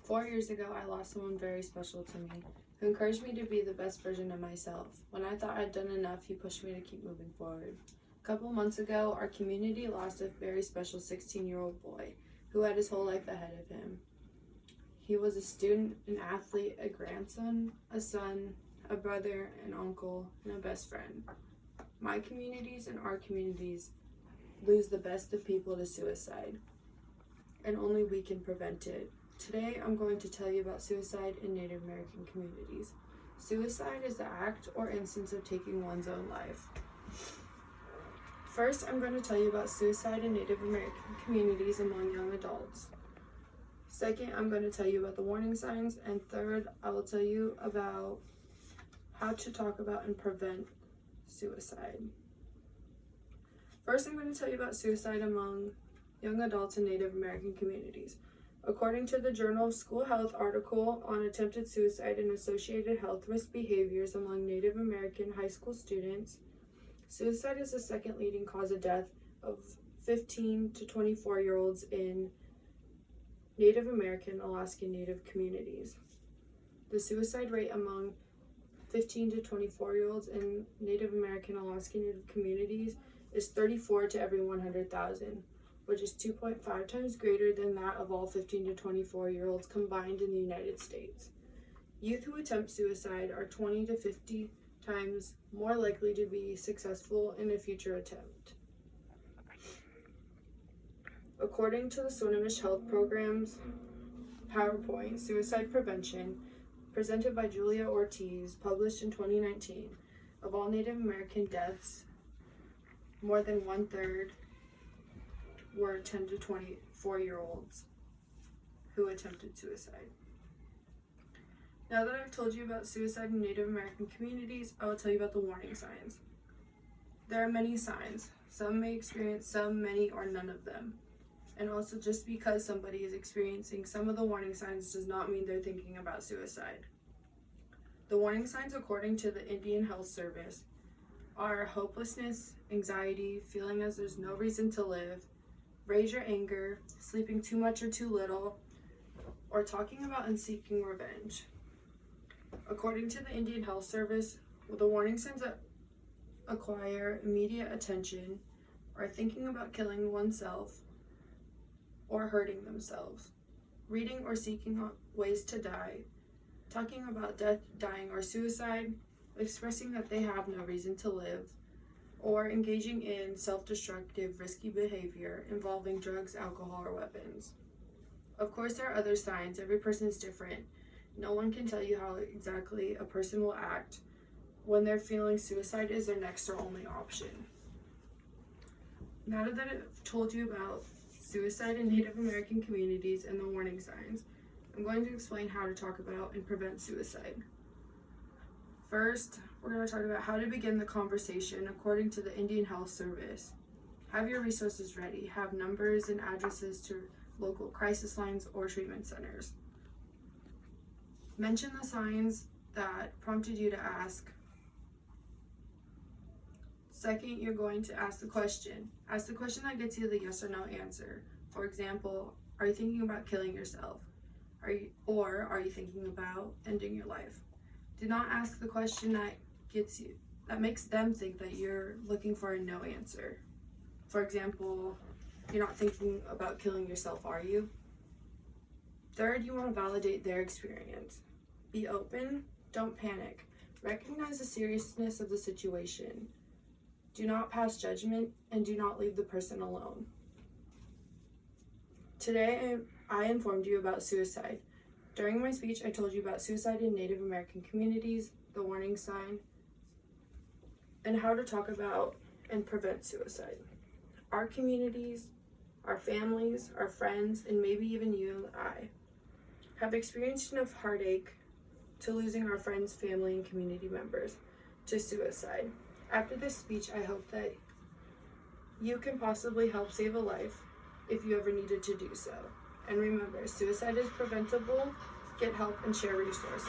4 years ago, I lost someone very special to me, who encouraged me to be the best version of myself. When I thought I'd done enough, he pushed me to keep moving forward. A couple months ago, our community lost a very special 16-year-old boy who had his whole life ahead of him. He was a student, an athlete, a grandson, a son, a brother, an uncle, and a best friend. My communities and our communities lose the best of people to suicide, and only we can prevent it. Today, I'm going to tell you about suicide in Native American communities. Suicide is the act or instance of taking one's own life. First, I'm going to tell you about suicide in Native American communities among young adults. Second, I'm going to tell you about the warning signs. And third, I will tell you about how to talk about and prevent suicide. First, I'm going to tell you about suicide among young adults in Native American communities. According to the Journal of School Health article on attempted suicide and associated health risk behaviors among Native American high school students, suicide is the second leading cause of death of 15 to 24-year-olds in Native American Alaskan Native communities. The suicide rate among 15 to 24-year-olds in Native American Alaskan Native communities is 34 to every 100,000. Which is 2.5 times greater than that of all 15 to 24-year-olds combined in the United States. Youth who attempt suicide are 20 to 50 times more likely to be successful in a future attempt. According to the Swinomish Health Program's PowerPoint, Suicide Prevention, presented by Julia Ortiz, published in 2019, of all Native American deaths, more than one-third were 10 to 24-year-olds who attempted suicide. Now that I've told you about suicide in Native American communities, I will tell you about the warning signs. There are many signs. Some may experience some, many, or none of them. And also, just because somebody is experiencing some of the warning signs does not mean they're thinking about suicide. The warning signs, according to the Indian Health Service, are hopelessness, anxiety, feeling as there's no reason to live, rage or anger, sleeping too much or too little, or talking about and seeking revenge. According to the Indian Health Service, the warning signs that acquire immediate attention are thinking about killing oneself or hurting themselves, reading or seeking ways to die, talking about death, dying, or suicide, expressing that they have no reason to live, or engaging in self-destructive, risky behavior involving drugs, alcohol, or weapons. Of course, there are other signs. Every person is different. No one can tell you how exactly a person will act when they're feeling suicide is their next or only option. Now that I've told you about suicide in Native American communities and the warning signs, I'm going to explain how to talk about and prevent suicide. First, we're going to talk about how to begin the conversation according to the Indian Health Service. Have your resources ready. Have numbers and addresses to local crisis lines or treatment centers. Mention the signs that prompted you to ask. Second, you're going to ask the question. Ask the question that gets you the yes or no answer. For example, are you thinking about killing yourself? Are you thinking about ending your life? Do not ask the question that makes them think that you're looking for a no answer. For example, you're not thinking about killing yourself, are you? Third, you want to validate their experience. Be open, don't panic. Recognize the seriousness of the situation. Do not pass judgment and do not leave the person alone. Today, I informed you about suicide. During my speech, I told you about suicide in Native American communities, the warning sign, and how to talk about and prevent suicide. Our communities, our families, our friends, and maybe even you and I have experienced enough heartache to losing our friends, family, and community members to suicide. After this speech, I hope that you can possibly help save a life if you ever needed to do so. And remember, suicide is preventable. Get help and share resources.